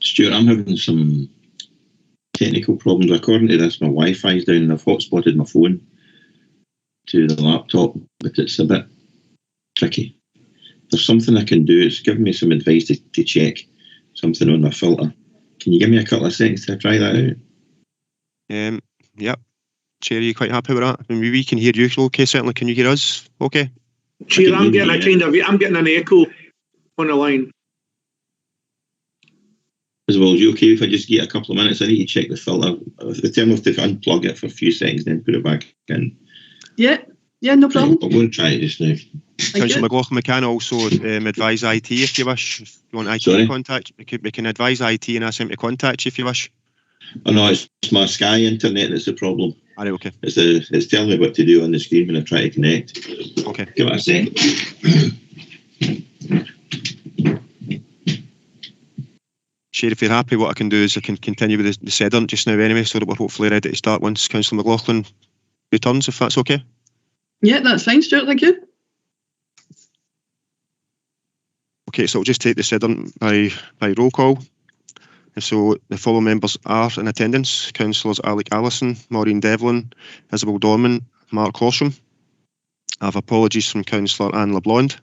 Stuart, I'm having some technical problems. According to this, my Wi-Fi's down and I've hotspotted my phone to the laptop, but it's a bit tricky. There's something I can do. It's giving me some advice to check something on my filter. Can you give me a couple of seconds to try that out? Yep. Chair, are you quite happy with that? I mean, we can hear you okay, certainly. Can you hear us okay? Chair, I'm getting an echo on the line. As well, are you okay if I just get a couple of minutes? I need to check the filter. If they tell me to unplug it for a few seconds, then put it back in. Yeah, no problem. I'm going to try it just now. Councillor McLaughlin, we can also advise IT if you wish. If you want IT contact, we can advise IT and ask them to contact you if you wish. Oh no, it's my Sky internet that's the problem. All right, okay. It's telling me what to do on the screen when I try to connect. Okay. Give it a sec. Chair, if you're happy, what I can do is I can continue with the sediment just now anyway, so that we're hopefully ready to start once Councillor McLaughlin returns, if that's okay. Yeah, that's fine, Stuart, thank you. Okay, so I'll just take the sediment by roll call. So the following members are in attendance: Councillors Alec Allison, Maureen Devlin, Isabel Dorman, Mark Horsham. I have apologies from Councillor Anne LeBlond.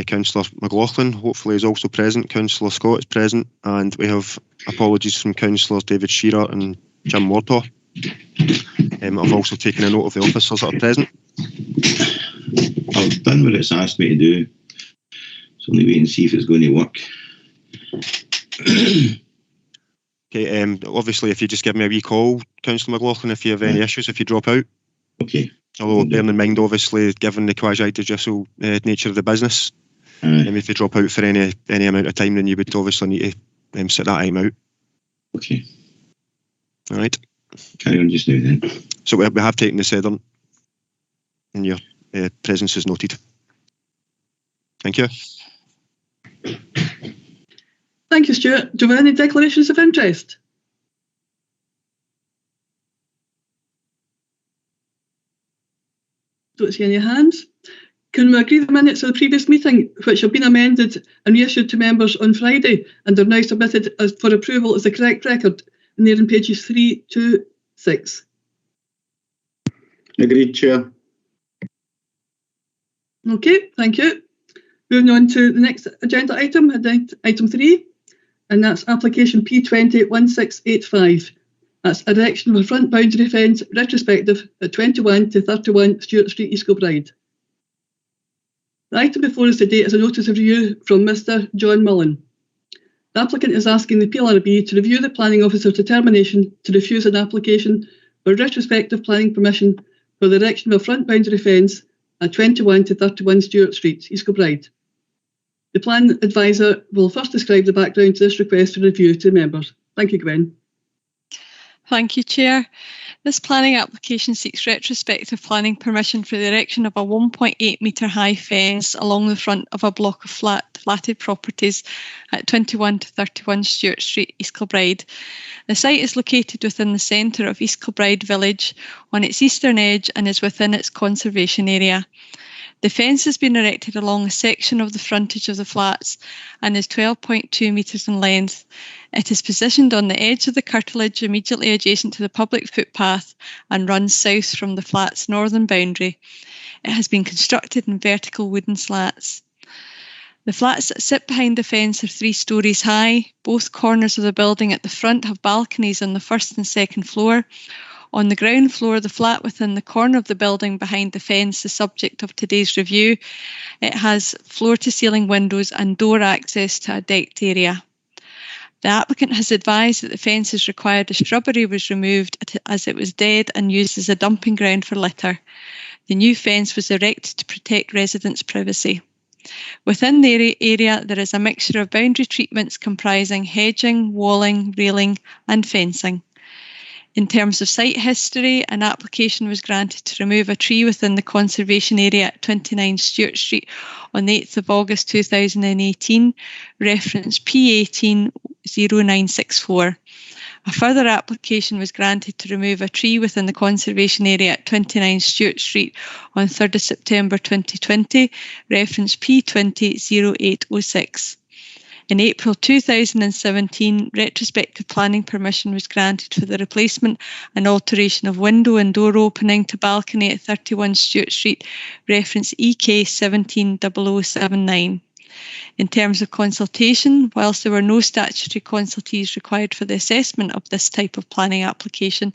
Councillor McLaughlin hopefully is also present. Councillor Scott is present, and we have apologies from Councillors David Shearer and Jim Wartaw. I've also taken a note of the officers that are present. I've done what it's asked me to do, so let me wait and see if it's going to work. Okay, obviously if you just give me a wee call, Councillor McLaughlin, if you have any issues, if you drop out. Okay. Although bearing in mind, obviously, given the quasi-judicial nature of the business, if you drop out for any amount of time, then you would obviously need to sit that time out. Okay. All right. Carry on just now then. So we have taken the sediment, and your presence is noted. Thank you. Thank you, Stuart. Do we have any declarations of interest? Don't see any hands. Can we agree the minutes of the previous meeting, which have been amended and reissued to members on Friday and are now submitted for approval as the correct record, and they're in pages 3 to 6? Agreed, Chair. Okay, thank you. Moving on to the next agenda item, item 3, and that's application P201685. That's erection of a front boundary fence retrospective at 21 to 31 Stewart Street, East Kilbride. The item before us today is a notice of review from Mr. John Mullen. The applicant is asking the PLRB to review the planning officer's determination to refuse an application for retrospective planning permission for the erection of a front boundary fence at 21 to 31 Stewart Street, East Kilbride. The plan advisor will first describe the background to this request for review to members. Thank you, Gwen. Thank you, Chair. This planning application seeks retrospective planning permission for the erection of a 1.8 metre high fence along the front of a block of flatted properties at 21 to 31 Stewart Street, East Kilbride. The site is located within the centre of East Kilbride village on its eastern edge and is within its conservation area. The fence has been erected along a section of the frontage of the flats and is 12.2 metres in length. It is positioned on the edge of the curtilage immediately adjacent to the public footpath and runs south from the flat's northern boundary. It has been constructed in vertical wooden slats. The flats that sit behind the fence are 3 stories high. Both corners of the building at the front have balconies on the first and second floor. On the ground floor, the flat within the corner of the building behind the fence, the subject of today's review, it has floor-to-ceiling windows and door access to a decked area. The applicant has advised that the fences required a shrubbery was removed as it was dead and used as a dumping ground for litter. The new fence was erected to protect residents' privacy. Within the area, there is a mixture of boundary treatments comprising hedging, walling, railing and fencing. In terms of site history, an application was granted to remove a tree within the conservation area at 29 Stewart Street on the 8th of August 2018, reference P180964. A further application was granted to remove a tree within the conservation area at 29 Stewart Street on 3rd of September 2020, reference P200806. In April 2017, retrospective planning permission was granted for the replacement and alteration of window and door opening to balcony at 31 Stewart Street, reference EK 170079. In terms of consultation, whilst there were no statutory consultees required for the assessment of this type of planning application,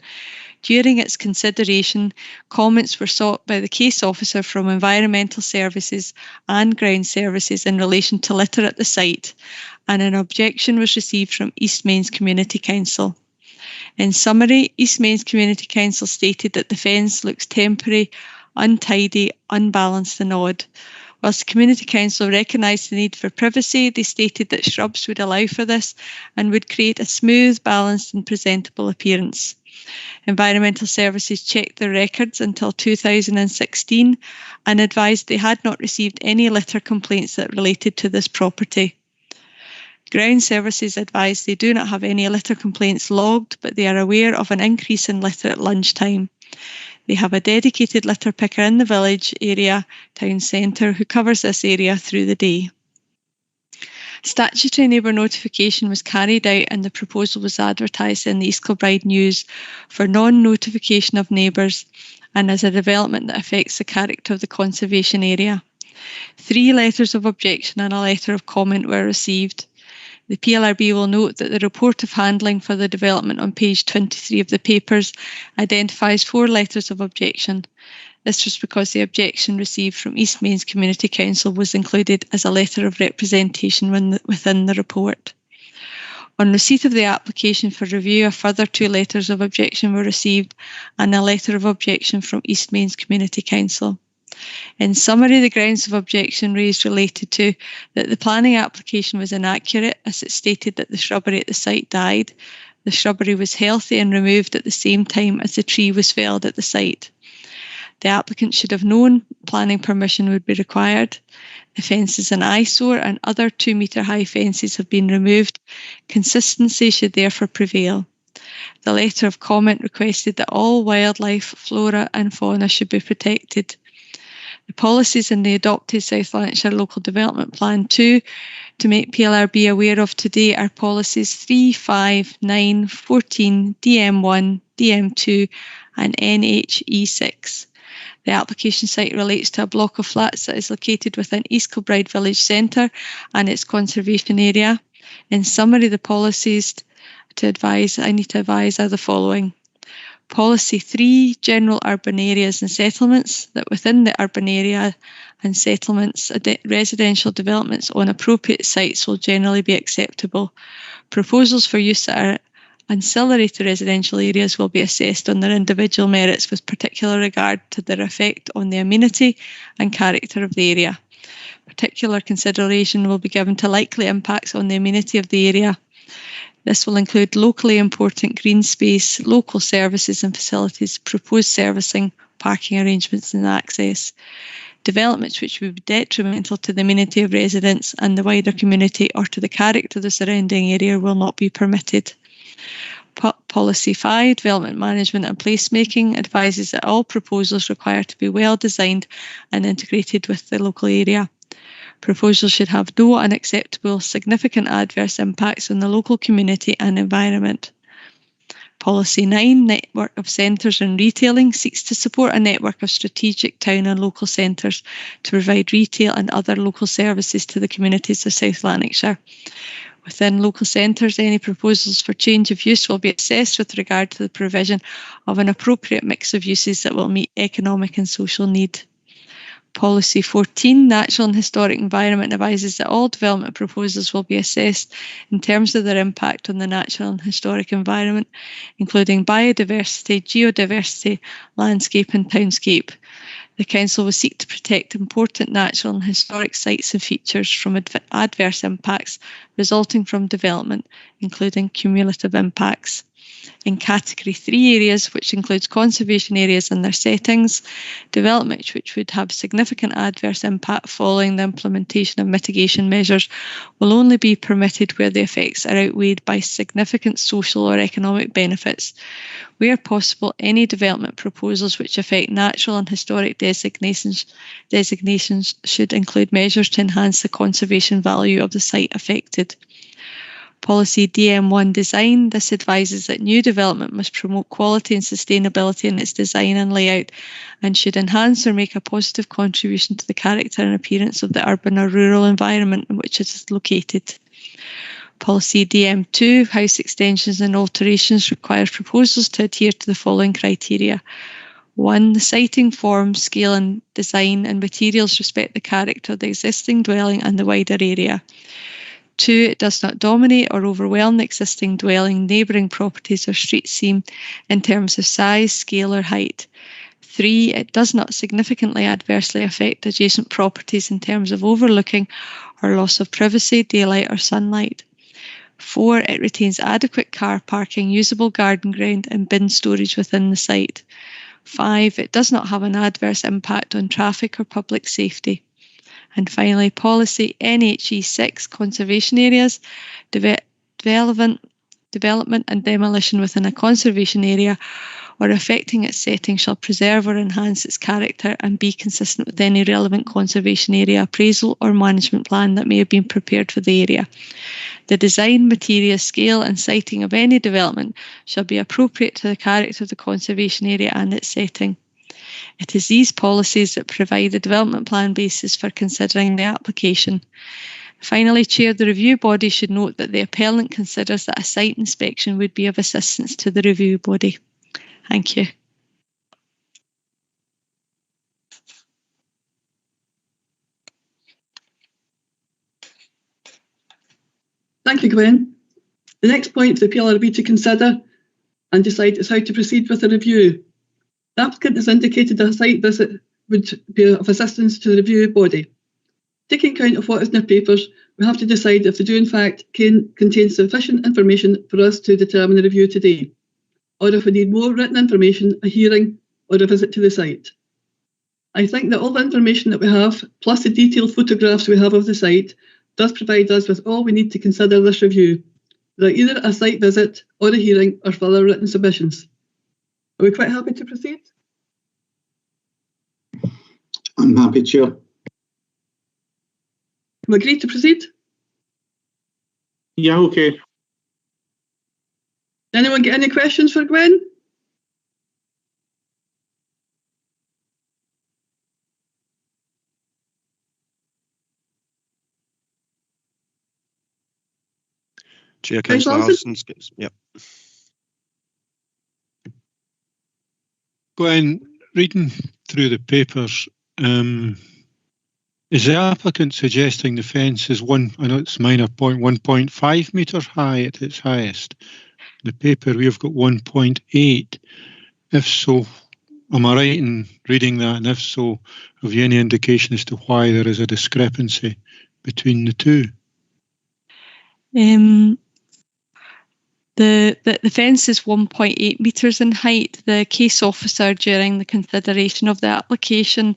during its consideration, comments were sought by the case officer from Environmental Services and Ground Services in relation to litter at the site, and an objection was received from East Mains Community Council. In summary, East Mains Community Council stated that the fence looks temporary, untidy, unbalanced and odd. Whilst the Community Council recognised the need for privacy, they stated that shrubs would allow for this and would create a smooth, balanced and presentable appearance. Environmental Services checked their records until 2016 and advised they had not received any litter complaints that related to this property. Ground Services advised they do not have any litter complaints logged, but they are aware of an increase in litter at lunchtime. They have a dedicated litter picker in the village area, town centre, who covers this area through the day. Statutory neighbour notification was carried out and the proposal was advertised in the East Kilbride News for non-notification of neighbours and as a development that affects the character of the conservation area. 3 letters of objection and a letter of comment were received. The PLRB will note that the report of handling for the development on page 23 of the papers identifies 4 letters of objection. This was because the objection received from East Mains Community Council was included as a letter of representation within the report. On receipt of the application for review, a further 2 letters of objection were received and a letter of objection from East Mains Community Council. In summary, the grounds of objection raised related to that the planning application was inaccurate as it stated that the shrubbery at the site died. The shrubbery was healthy and removed at the same time as the tree was felled at the site. The applicant should have known planning permission would be required. The fence is an eyesore and other 2-metre high fences have been removed. Consistency should therefore prevail. The letter of comment requested that all wildlife, flora and fauna should be protected. The policies in the adopted South Lanarkshire Local Development Plan 2 to make PLRB aware of today are policies 3, 5, 9, 14, DM1, DM2 and NHE6. The application site relates to a block of flats that is located within East Kilbride Village Centre and its conservation area. In summary, the policies I need to advise are the following. Policy 3, general urban areas and settlements, that within the urban area and settlements, residential developments on appropriate sites will generally be acceptable. Proposals for use that are ancillary to residential areas will be assessed on their individual merits with particular regard to their effect on the amenity and character of the area. Particular consideration will be given to likely impacts on the amenity of the area. This will include locally important green space, local services and facilities, proposed servicing, parking arrangements and access. Developments which would be detrimental to the amenity of residents and the wider community or to the character of the surrounding area will not be permitted. Policy 5, Development Management and Placemaking, advises that all proposals require to be well designed and integrated with the local area. Proposals should have no unacceptable significant adverse impacts on the local community and environment. Policy 9, Network of Centres and Retailing, seeks to support a network of strategic town and local centres to provide retail and other local services to the communities of South Lanarkshire. Within local centres, any proposals for change of use will be assessed with regard to the provision of an appropriate mix of uses that will meet economic and social need. Policy 14, Natural and Historic Environment, advises that all development proposals will be assessed in terms of their impact on the natural and historic environment, including biodiversity, geodiversity, landscape and townscape. The Council will seek to protect important natural and historic sites and features from adverse impacts resulting from development, including cumulative impacts. In Category 3 areas, which includes conservation areas and their settings, development which would have significant adverse impact following the implementation of mitigation measures will only be permitted where the effects are outweighed by significant social or economic benefits. Where possible, any development proposals which affect natural and historic designations should include measures to enhance the conservation value of the site affected. Policy Dm1 Design. This advises that new development must promote quality and sustainability in its design and layout and should enhance or make a positive contribution to the character and appearance of the urban or rural environment in which it is located. Policy Dm2, house extensions and alterations, requires proposals to adhere to the following criteria. 1. The siting, form, scale and design and materials respect the character of the existing dwelling and the wider area. 2. It does not dominate or overwhelm the existing dwelling, neighbouring properties or street seam in terms of size, scale or height. 3. It does not significantly adversely affect adjacent properties in terms of overlooking or loss of privacy, daylight or sunlight. 4. It retains adequate car parking, usable garden ground and bin storage within the site. 5. It does not have an adverse impact on traffic or public safety. And finally, policy NHE 6, conservation areas, development and demolition within a conservation area or affecting its setting shall preserve or enhance its character and be consistent with any relevant conservation area appraisal or management plan that may have been prepared for the area. The design, material, scale and siting of any development shall be appropriate to the character of the conservation area and its setting. It is these policies that provide the development plan basis for considering the application. Finally, Chair, the review body should note that the appellant considers that a site inspection would be of assistance to the review body. Thank you. Thank you, Gwen. The next point for the PLRB to consider and decide is how to proceed with the review. The applicant has indicated a site visit would be of assistance to the review body. Taking account of what is in their papers, we have to decide if they do in fact contain sufficient information for us to determine the review today, or if we need more written information, a hearing or a visit to the site. I think that all the information that we have, plus the detailed photographs we have of the site, does provide us with all we need to consider this review, without either a site visit or a hearing or further written submissions. Are we quite happy to proceed? I'm happy, Chair. Can we agree to proceed? Yeah, okay. Anyone get any questions for Gwen? Chair, Councillor Harrison's gets, yep. Gwen, reading through the papers, is the applicant suggesting the fence is I know it's minor point, 1.5 metres high at its highest? The paper we've got 1.8. If so, am I right in reading that? And if so, have you any indication as to why there is a discrepancy between the two? The fence is 1.8 metres in height. The case officer, during the consideration of the application,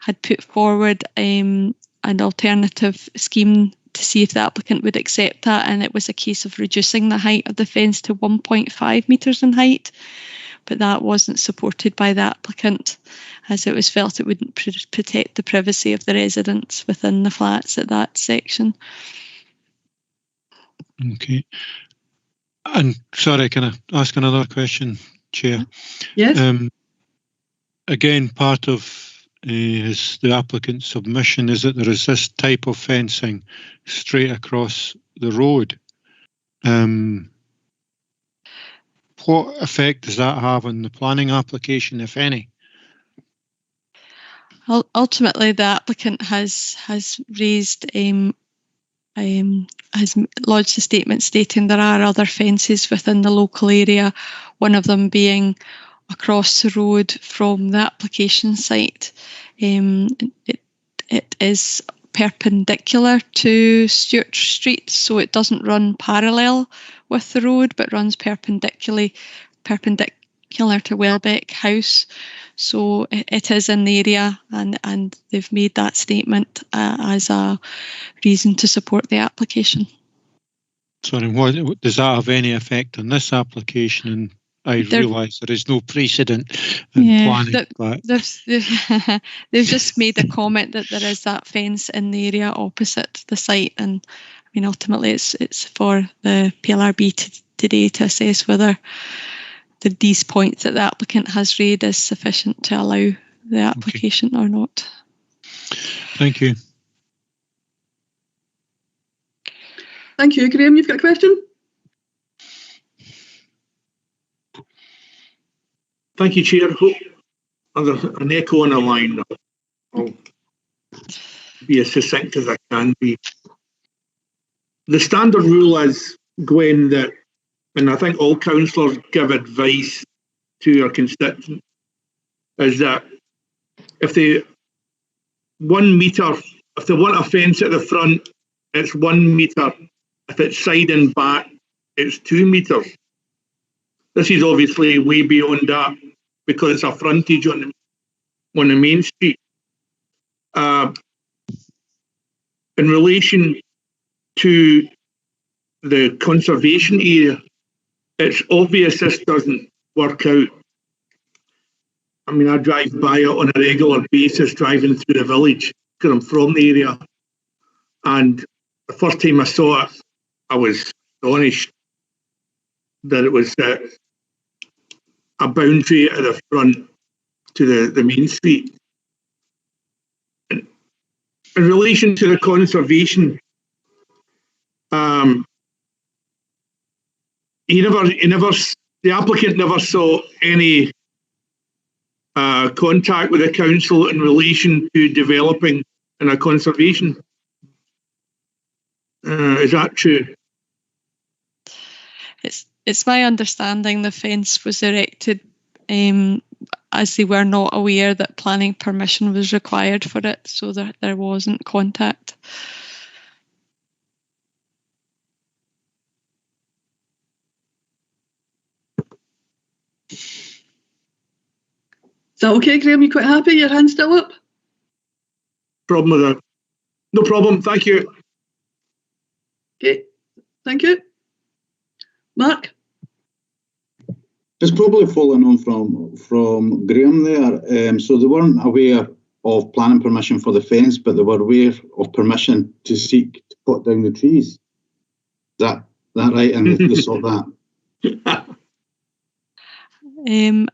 had put forward an alternative scheme to see if the applicant would accept that, and it was a case of reducing the height of the fence to 1.5 metres in height, but that wasn't supported by the applicant, as it was felt it wouldn't protect the privacy of the residents within the flats at that section. Okay. And sorry, can I ask another question, Chair? Yes. Again, part of the applicant's submission is that there is this type of fencing straight across the road. What effect does that have on the planning application, if any? Ultimately, the applicant has raised has lodged a statement stating there are other fences within the local area, one of them being across the road from the application site. It is perpendicular to Stewart Street, so it doesn't run parallel with the road, but runs perpendicular to Welbeck House. So it is in the area, and they've made that statement as a reason to support the application. Sorry, what does that have any effect on this application? And I realise there is no precedent in planning, but they've just made a comment that there is that fence in the area opposite the site, and I mean ultimately it's for the PLRB today to assess whether these points that the applicant has raised is sufficient to allow the application or not. Thank you. Thank you, Graham. You've got a question? Thank you, Chair. There's an echo on the line. I'll be as succinct as I can be. The standard rule is, Gwen, that, and I think all councillors give advice to your constituents, is that if they 1 metre, if they want a fence at the front, it's 1 metre. If it's side and back, it's 2 metres. This is obviously way beyond that because it's a frontage on the main street. In relation to the conservation area, it's obvious this doesn't work out. I mean, I drive by it on a regular basis, driving through the village because I'm from the area. And the first time I saw it, I was astonished that it was a boundary at the front to the main street. In relation to the conservation, the applicant never saw any contact with the council in relation to developing in a conservation. Is that true? It's my understanding the fence was erected as they were not aware that planning permission was required for it, so there wasn't contact. Is that okay, Graham? You quite happy? Your hand's still up? Problem with that? No problem. Thank you. Okay. Thank you. Mark? It's probably following on from Graham there. So they weren't aware of planning permission for the fence, but they were aware of permission to seek to cut down the trees. Is that right? And they saw that.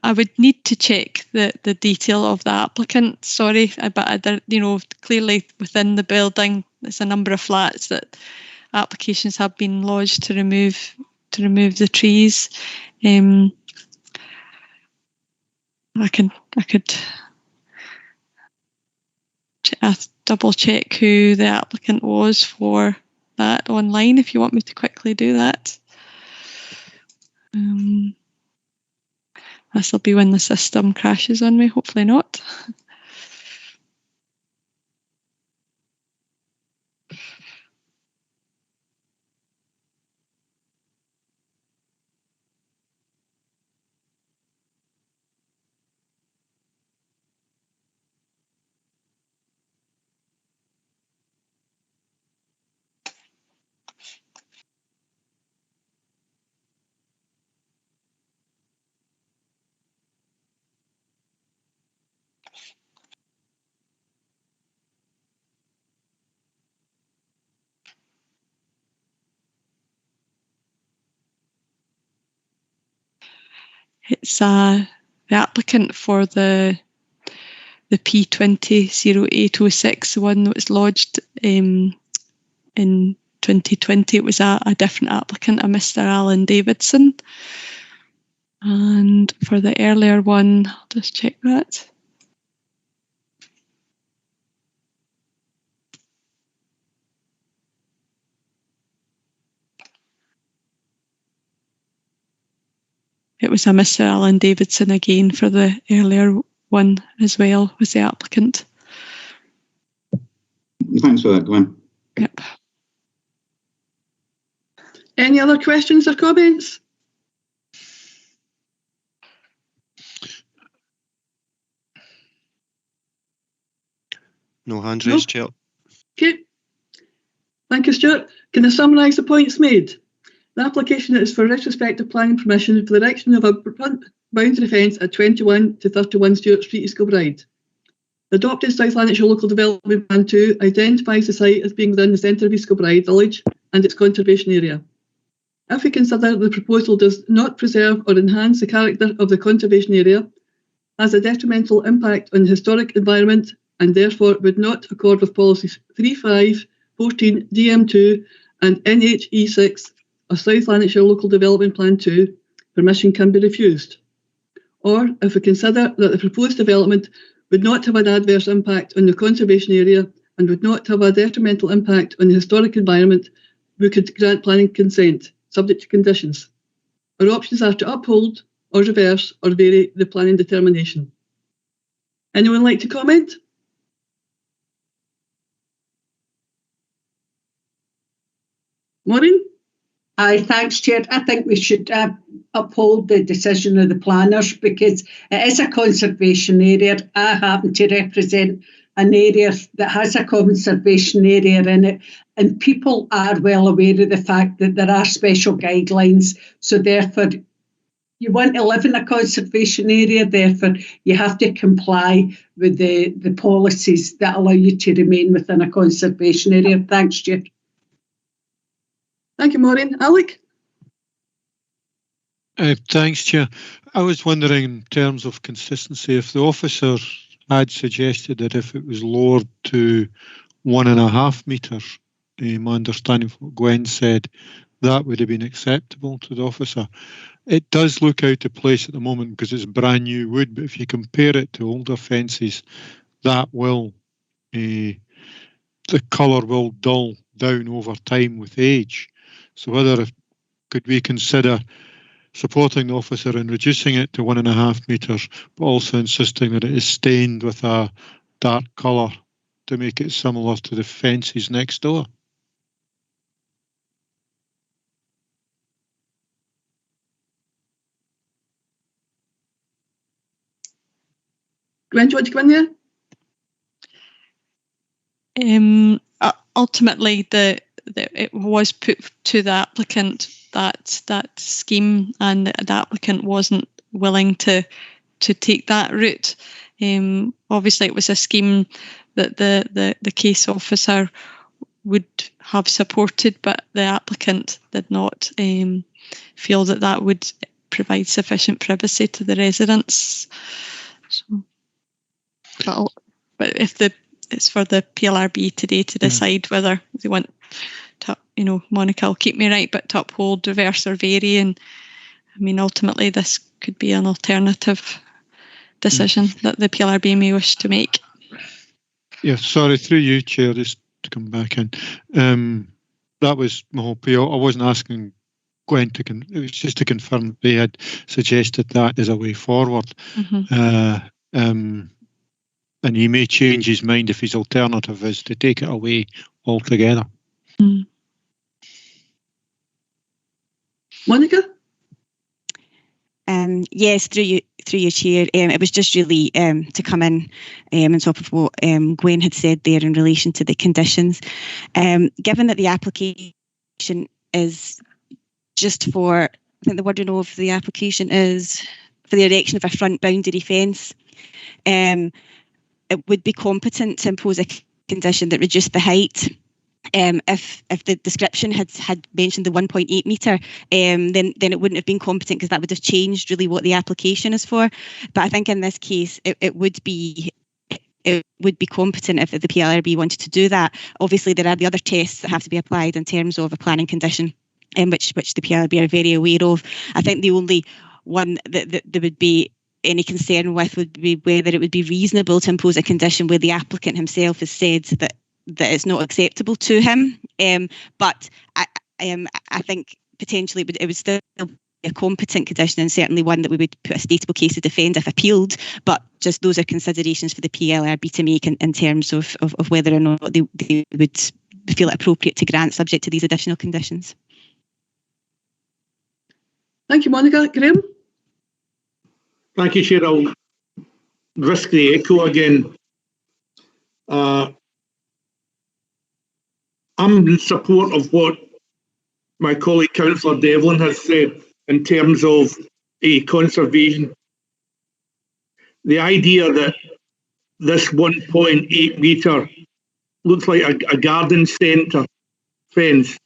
I would need to check the detail of the applicant. Sorry, but clearly within the building, there's a number of flats that applications have been lodged to remove the trees. I could double check who the applicant was for that online if you want me to quickly do that. This will be when the system crashes on me, hopefully not. It's the applicant for the P200806, the one that was lodged in 2020. It was a different applicant, a Mr. Alan Davidson. And for the earlier one, I'll just check that. It was a Mr. Alan Davidson again for the earlier one as well, was the applicant. Thanks for that, Gwen. Yep. Any other questions or comments? No hands raised, Chair. Okay. Thank you, Stuart. Can I summarise the points made? The application is for retrospective planning permission for the erection of a front boundary fence at 21 to 31 Stewart Street, East Kilbride. The adopted South Lanarkshire Local Development Plan 2 identifies the site as being within the centre of East Kilbride Village and its conservation area. If we consider the proposal does not preserve or enhance the character of the conservation area, has a detrimental impact on the historic environment, and therefore would not accord with policies 3.5, 14, DM2 and NHE6 of South Lanarkshire Local Development Plan 2, permission can be refused. Or if we consider that the proposed development would not have an adverse impact on the conservation area and would not have a detrimental impact on the historic environment, we could grant planning consent, subject to conditions. Our options are to uphold or reverse or vary the planning determination. Anyone like to comment? Maureen? Aye, thanks, Chair. I think we should uphold the decision of the planners because it is a conservation area. I happen to represent an area that has a conservation area in it, and people are well aware of the fact that there are special guidelines. So therefore, you want to live in a conservation area, therefore you have to comply with the policies that allow you to remain within a conservation area. Thanks, Chair. Thank you, Maureen. Alec? Thanks, Chair. I was wondering, in terms of consistency, if the officer had suggested that if it was lowered to 1.5 metres, my understanding of what Gwen said, that would have been acceptable to the officer. It does look out of place at the moment because it's brand new wood, but if you compare it to older fences, that will, the colour will dull down over time with age. So could we consider supporting the officer and reducing it to 1.5 metres, but also insisting that it is stained with a dark colour to make it similar to the fences next door? Gwen, do you want to come in there? Ultimately, it was put to the applicant that scheme, and the applicant wasn't willing to take that route. Obviously, it was a scheme that the case officer would have supported, but the applicant did not feel that would provide sufficient privacy to the residents. So, but if it's for the PLRB today to decide whether they want to, Monica will keep me right, but to uphold, reverse or vary. And I mean, ultimately this could be an alternative decision that the PLRB may wish to make. Yeah, sorry, through you, Chair, just to come back in. That was my whole appeal. I wasn't asking Gwen it was just to confirm they had suggested that as a way forward. And he may change his mind if his alternative is to take it away altogether. Monica? Yes, through you, Chair. It was just really to come in on top of what Gwen had said there in relation to the conditions. Given that the application is just for, I think the wording of the application is for the erection of a front boundary fence, it would be competent to impose a condition that reduced the height. If the description had mentioned the 1.8 metre, then it wouldn't have been competent because that would have changed really what the application is for. But I think in this case, it would be competent if the PLRB wanted to do that. Obviously, there are the other tests that have to be applied in terms of a planning condition, which the PLRB are very aware of. I think the only one that there would be any concern with would be whether it would be reasonable to impose a condition where the applicant himself has said that it's not acceptable to him. But I think potentially it would still be a competent condition, and certainly one that we would put a stateable case to defend if appealed. But just those are considerations for the PLRB to make in terms of whether or not they would feel it appropriate to grant subject to these additional conditions. Thank you, Monica. Graham? Thank you, Chair. I'll risk the echo again. I'm in support of what my colleague Councillor Devlin has said in terms of a conservation. The idea that this 1.8 metre looks like a garden centre fence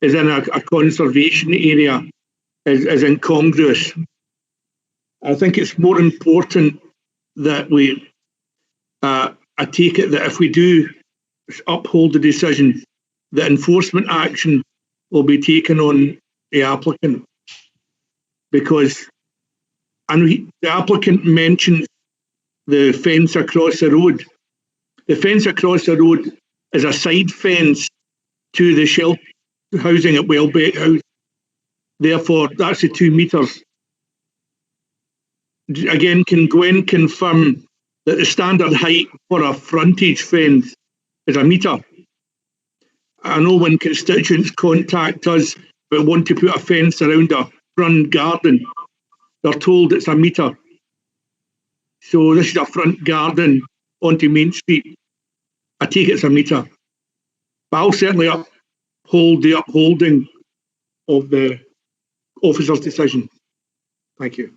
is in a conservation area is incongruous. I think it's more important that I take it that if we do uphold the decision, that enforcement action will be taken on the applicant, because the applicant mentions the fence across the road. The fence across the road is a side fence to the shelter housing at Welbeck House. Therefore, that's the 2 metres. Again, can Gwen confirm that the standard height for a frontage fence is a metre? I know when constituents contact us but want to put a fence around a front garden, they're told it's a metre. So this is a front garden onto Main Street. I take it's a metre. But I'll certainly uphold the upholding of the officer's decision. Thank you.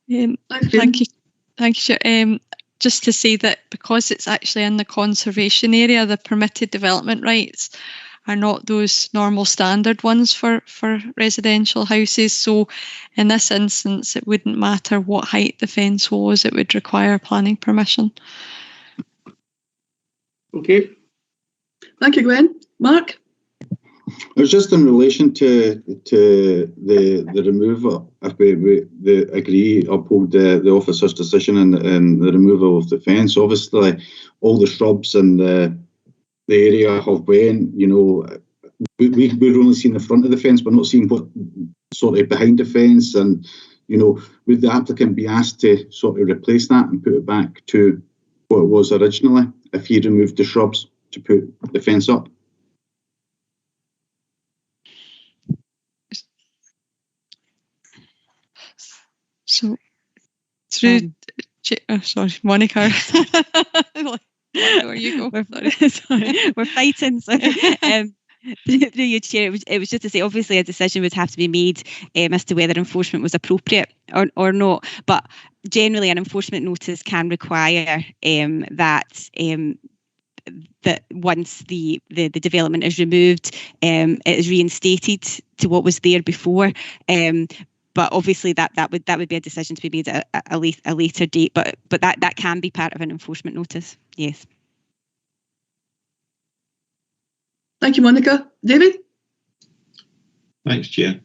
Thank you, Chair. Just to say that because it's actually in the conservation area, the permitted development rights are not those normal standard ones for residential houses. So in this instance, it wouldn't matter what height the fence was, it would require planning permission. Okay. Thank you, Gwen. Mark? It was just in relation to the removal. If we agree, uphold the officer's decision and the removal of the fence. Obviously, all the shrubs and the area have been, we've only seen the front of the fence. We're not seeing what sort of behind the fence. And would the applicant be asked to sort of replace that and put it back to what it was originally if he removed the shrubs to put the fence up? So, through, sorry, Monica. Where you go? We're fighting. So, through you, Chair, it was just to say, obviously, a decision would have to be made as to whether enforcement was appropriate or not. But generally, an enforcement notice can require that once the development is removed, it is reinstated to what was there before. But obviously that would be a decision to be made at a later date. But that can be part of an enforcement notice. Yes. Thank you, Monica. David? Thanks, Chair.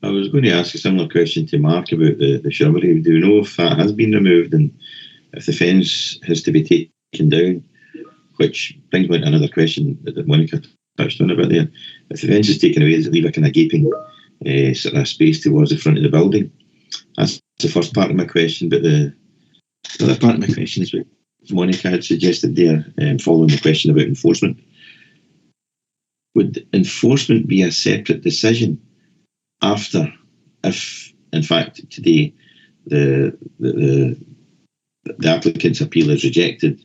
I was going to ask a similar question to Mark about the shrubbery. Do we know if that has been removed and if the fence has to be taken down? Which brings me to another question that Monica touched on about there. If the fence is taken away, does it leave a kind of gaping sort of space towards the front of the building? That's the first part of my question. But the other part of my question is what Monica had suggested there, following the question about enforcement. Would enforcement be a separate decision after, if in fact today the applicant's appeal is rejected?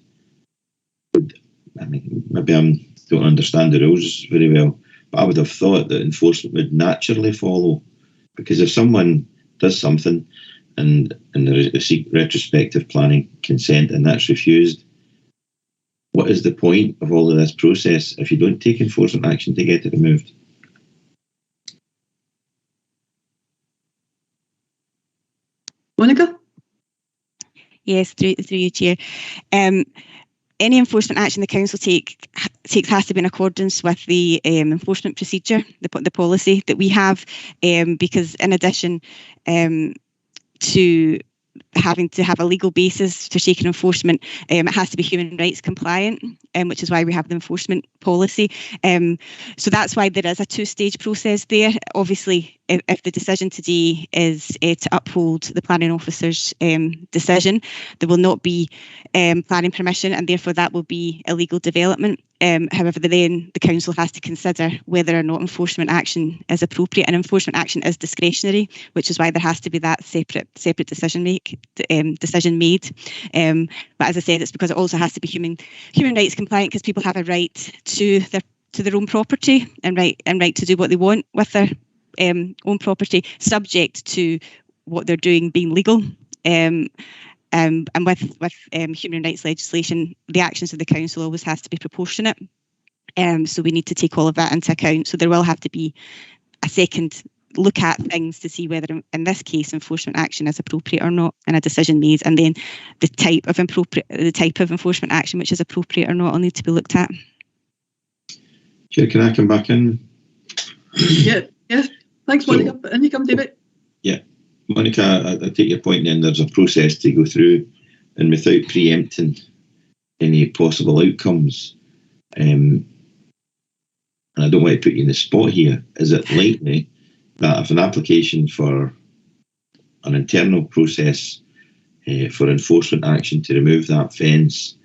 Maybe I don't understand the rules very well, but I would have thought that enforcement would naturally follow, because if someone does something and they seek retrospective planning consent and that's refused, what is the point of all of this process if you don't take enforcement action to get it removed? Monica? Yes, through you, Chair. Any enforcement action the council takes has to be in accordance with the enforcement procedure, the policy that we have, because in addition to having to have a legal basis for taking enforcement. It has to be human rights compliant, which is why we have the enforcement policy. So that's why there is a two-stage process there. Obviously, if the decision today is to uphold the planning officer's decision, there will not be planning permission, and therefore that will be a legal development. However, then the council has to consider whether or not enforcement action is appropriate, and enforcement action is discretionary, which is why there has to be that separate decision made. But as I said, it's because it also has to be human rights compliant, because people have a right to their own property and right to do what they want with their own property, subject to what they're doing being legal. And with human rights legislation, the actions of the council always has to be proportionate. So we need to take all of that into account. So there will have to be a second look at things to see whether, in this case, enforcement action is appropriate or not, and a decision made, and then the type of enforcement action which is appropriate or not will need to be looked at. Chair, can I come back in? Yes. Thanks, Monica. And you come, David. Yeah. Monica, I take your point then, there's a process to go through, and without preempting any possible outcomes, and I don't want to put you in the spot here, is it likely that if an application for an internal process for enforcement action to remove that fence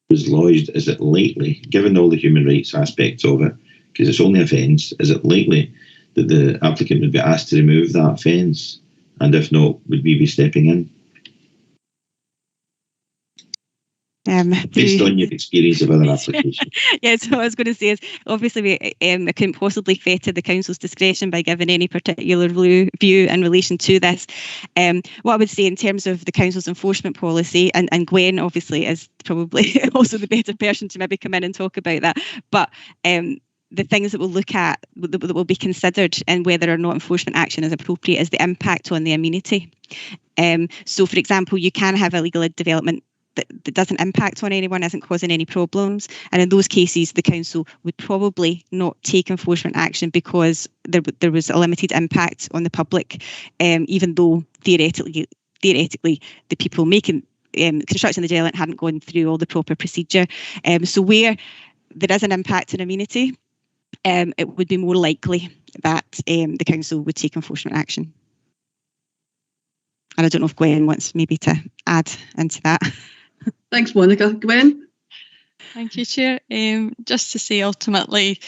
was lodged, is it likely, given all the human rights aspects of it, because it's only a fence, is it likely that the applicant would be asked to remove that fence? And if not, would we be stepping in? Based on your experience of other applications. Yeah, so what I was going to say is, obviously, we couldn't possibly fetter the council's discretion by giving any particular view in relation to this. What I would say in terms of the council's enforcement policy, and Gwen obviously is probably also the better person to maybe come in and talk about that, but the things that we'll look at, that will be considered in whether or not enforcement action is appropriate, is the impact on the amenity. So, for example, you can have a legal development that doesn't impact on anyone, isn't causing any problems, and in those cases the council would probably not take enforcement action because there was a limited impact on the public, even though theoretically the people making constructing the development hadn't gone through all the proper procedure. So where there is an impact on amenity, it would be more likely that the council would take enforcement action. And I don't know if Gwen wants maybe to add into that. Thanks, Monica. Gwen? Thank you, Chair. Just to say, ultimately,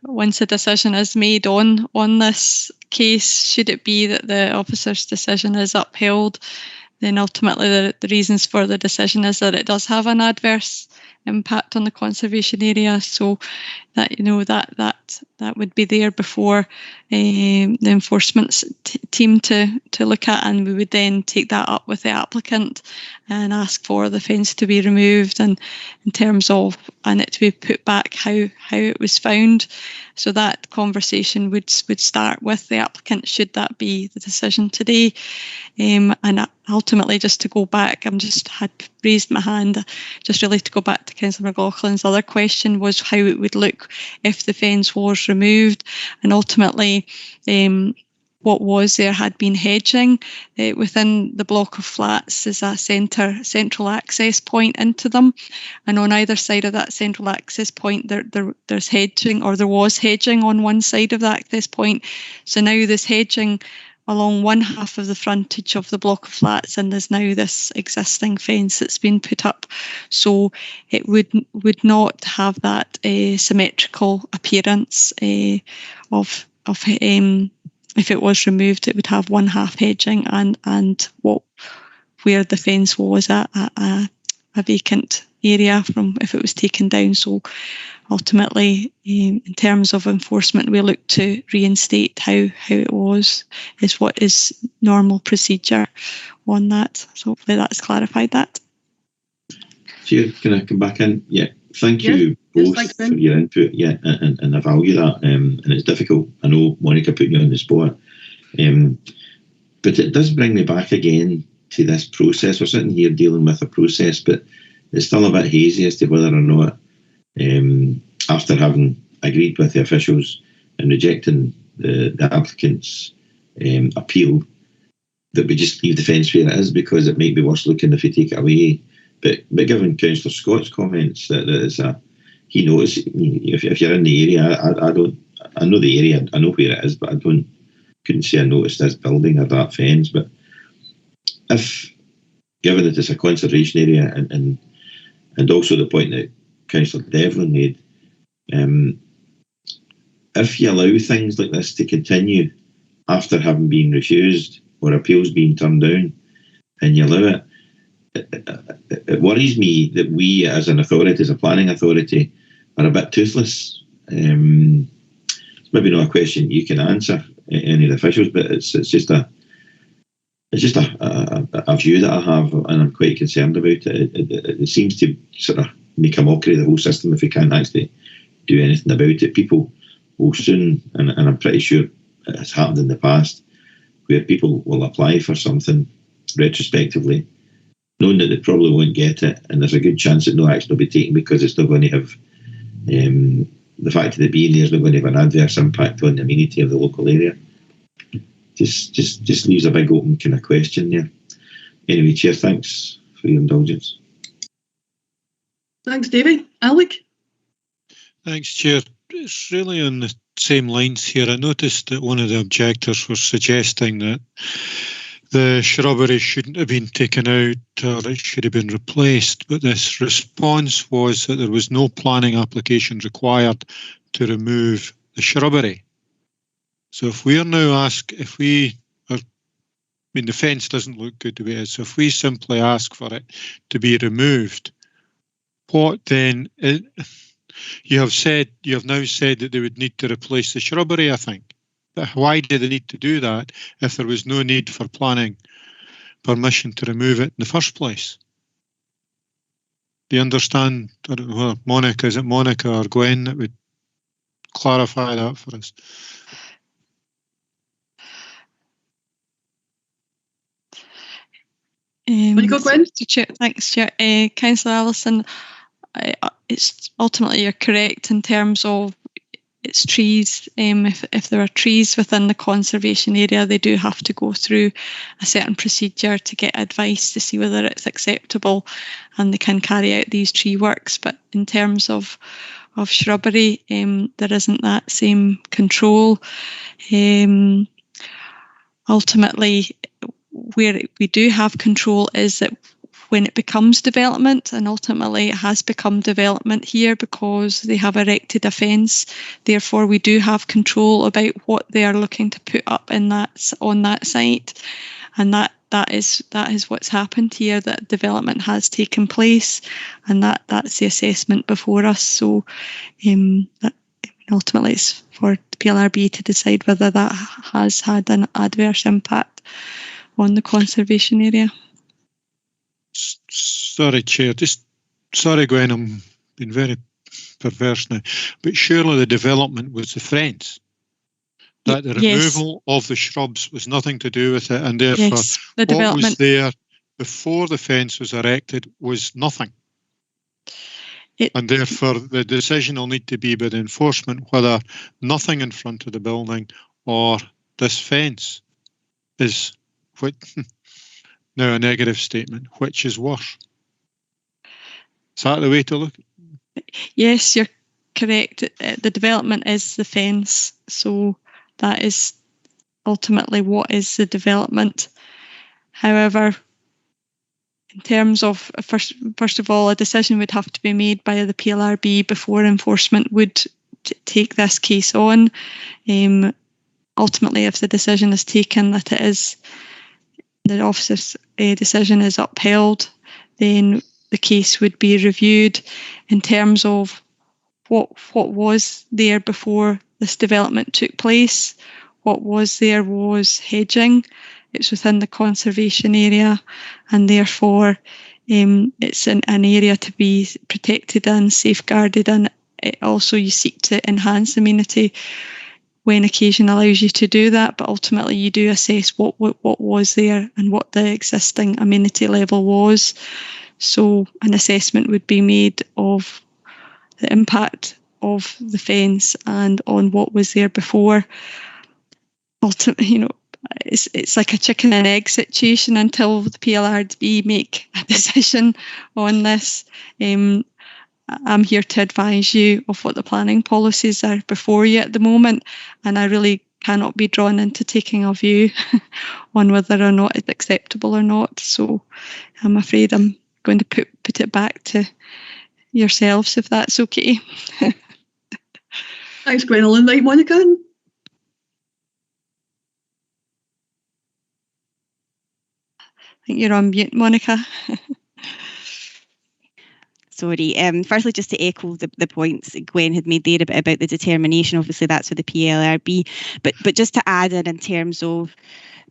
once a decision is made on this case, should it be that the officer's decision is upheld, then ultimately the reasons for the decision is that it does have an adverse impact on the conservation area, so that that would be there before the enforcement team to look at, and we would then take that up with the applicant and ask for the fence to be removed, and in terms of it to be put back how it was found. So that conversation would start with the applicant, should that be the decision today. And ultimately, just to go back, had raised my hand, just really to go back to Councillor McLaughlin's other question, was how it would look if the fence was removed, and ultimately what was there had been hedging. Within the block of flats is a central access point into them, and on either side of that central access point there's hedging, or there was hedging on one side of that access point. So now there's hedging along one half of the frontage of the block of flats, and there's now this existing fence that's been put up. So it would not have that symmetrical appearance of if it was removed, it would have one half hedging and where the fence was a vacant area from if it was taken down. So ultimately, in terms of enforcement, we look to reinstate how it was, is what is normal procedure on that. So hopefully that's clarified that. Chair, can I come back in? Yeah, thank you both for your input. Yeah, and I value that. And it's difficult. I know Monica put you on the spot, but it does bring me back again to this process. We're sitting here dealing with a process, but it's still a bit hazy as to whether or not, after having agreed with the officials and rejecting the applicant's appeal, that we just leave the fence where it is, because it might be worse looking if we take it away. But given Councillor Scott's comments that it's he knows, if you're in the area, I know the area, I know where it is, but I couldn't say I noticed this building or that fence. But if, given that it's a conservation area, and also the point that Councillor Devlin made, if you allow things like this to continue after having been refused or appeals being turned down, and you allow it worries me that we as an authority, as a planning authority, are a bit toothless. It's maybe not a question you can answer, any of the officials, but it's just a view that I have, and I'm quite concerned about it. It seems to sort of make a mockery of the whole system if we can't actually do anything about it. People will soon, and I'm pretty sure it has happened in the past, where people will apply for something retrospectively, knowing that they probably won't get it, and there's a good chance that no action will be taken because it's not going to have, the fact of it being there is not going to have an adverse impact on the amenity of the local area. Just leaves a big open kind of question there. Anyway, Chair, thanks for your indulgence. Thanks, David. Alec? Thanks, Chair. It's really on the same lines here. I noticed that one of the objectors was suggesting that the shrubbery shouldn't have been taken out, or it should have been replaced, but this response was that there was no planning application required to remove the shrubbery. So if we are now asked, the fence doesn't look good the way it is, so if we simply ask for it to be removed, what then? You have now said that they would need to replace the shrubbery, I think. But why do they need to do that if there was no need for planning permission to remove it in the first place? Do you understand? I don't know, Monica, is it Monica or Gwen that would clarify that for us? You go, Gwen? Thanks, Chair. Councillor Allison, it's ultimately you're correct in terms of it's trees. If there are trees within the conservation area, they do have to go through a certain procedure to get advice to see whether it's acceptable, and they can carry out these tree works. But in terms of shrubbery, there isn't that same control. Ultimately, where we do have control is that when it becomes development, and ultimately it has become development here because they have erected a fence, therefore we do have control about what they are looking to put up on that site, and that is what's happened here, that development has taken place, and that's the assessment before us. So ultimately it's for the PLRB to decide whether that has had an adverse impact on the conservation area. Sorry, Chair. Sorry, Gwen, I'm being very perverse now. But surely the development was the fence. That the removal of the shrubs was nothing to do with it, and therefore what was there before the fence was erected was nothing. And therefore the decision will need to be by the enforcement whether nothing in front of the building or this fence is what. Now a negative statement, which is worse? Is that the way to look? Yes, you're correct. The development is the fence, so that is ultimately what is the development. However, in terms of, first of all, a decision would have to be made by the PLRB before enforcement would take this case on. Ultimately, if the decision is taken that it is the officer's decision is upheld, then the case would be reviewed in terms of what was there before this development took place. What was there was hedging. It's within the conservation area, and therefore it's an area to be protected and safeguarded, and also you seek to enhance amenity when occasion allows you to do that, but ultimately you do assess what was there and what the existing amenity level was. So an assessment would be made of the impact of the fence and on what was there before. Ultimately, it's like a chicken and egg situation until the PLRB make a decision on this. I'm here to advise you of what the planning policies are before you at the moment, and I really cannot be drawn into taking a view on whether or not it's acceptable or not. So I'm afraid I'm going to put it back to yourselves, if that's okay. Thanks, Gwendolyn. Right, Monica? I think you're on mute, Monica. Sorry. Firstly, just to echo the points Gwen had made there about the determination. Obviously, that's for the PLRB. But just to add in terms of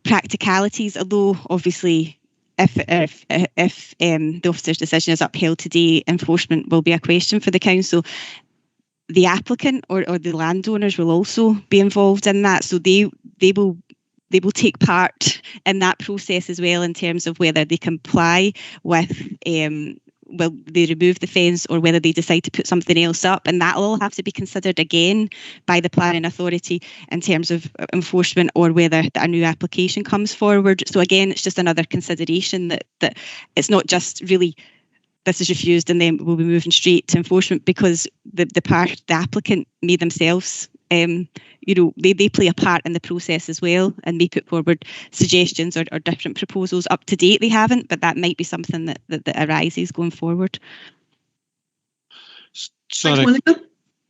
practicalities, although obviously if the officer's decision is upheld today, enforcement will be a question for the council. The applicant or the landowners will also be involved in that, so they will take part in that process as well, in terms of whether they comply with will they remove the fence or whether they decide to put something else up, and that will all have to be considered again by the planning authority in terms of enforcement, or whether a new application comes forward. So again, it's just another consideration that it's not just really this is refused and then we'll be moving straight to enforcement, because the applicant may themselves they play a part in the process as well, and may put forward suggestions or different proposals. Up to date they haven't, but that might be something that arises going forward. Sorry,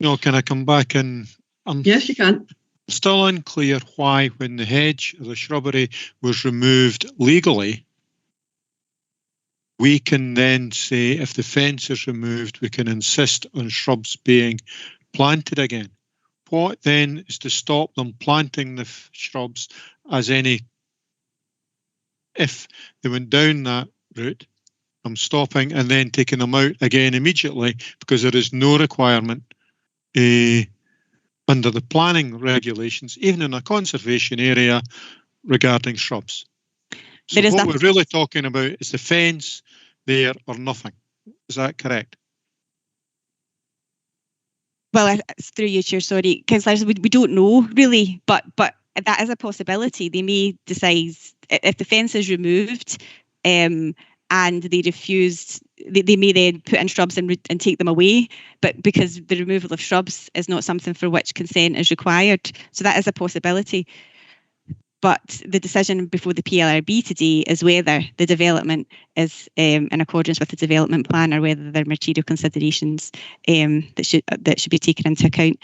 no, can I come back in? Yes, you can. Still unclear why, when the hedge or the shrubbery was removed legally, we can then say if the fence is removed, we can insist on shrubs being planted again. What then is to stop them planting the shrubs as any, if they went down that route, I'm stopping and then taking them out again immediately, because there is no requirement under the planning regulations, even in a conservation area, regarding shrubs. So what we're really talking about is the fence there or nothing. Is that correct? Well, through you, Chair, sorry, councillors, we don't know really, but that is a possibility. They may decide, if the fence is removed and they refused, they may then put in shrubs and take them away, but because the removal of shrubs is not something for which consent is required. So that is a possibility. But the decision before the PLRB today is whether the development is in accordance with the development plan, or whether there are material considerations that should be taken into account.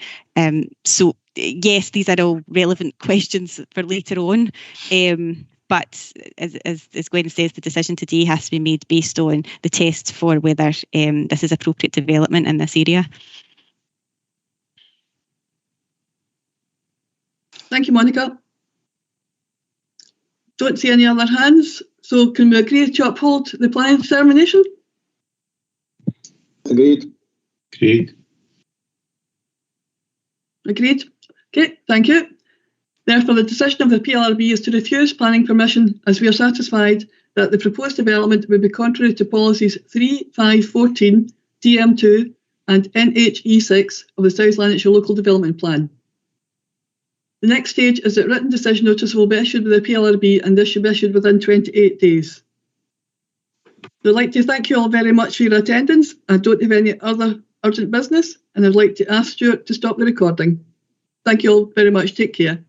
So yes, these are all relevant questions for later on. But as Gwen says, the decision today has to be made based on the test for whether this is appropriate development in this area. Thank you, Monica. Don't see any other hands, so can we agree to uphold the planning determination? Agreed. Agreed. Agreed. Okay, thank you. Therefore, the decision of the PLRB is to refuse planning permission, as we are satisfied that the proposed development would be contrary to policies 3, 5, 14, DM2 and NHE6 of the South Lanarkshire Local Development Plan. The next stage is that written decision notice will be issued with the PLRB, and this should be issued within 28 days. I'd like to thank you all very much for your attendance. I don't have any other urgent business, and I'd like to ask Stuart to stop the recording. Thank you all very much. Take care.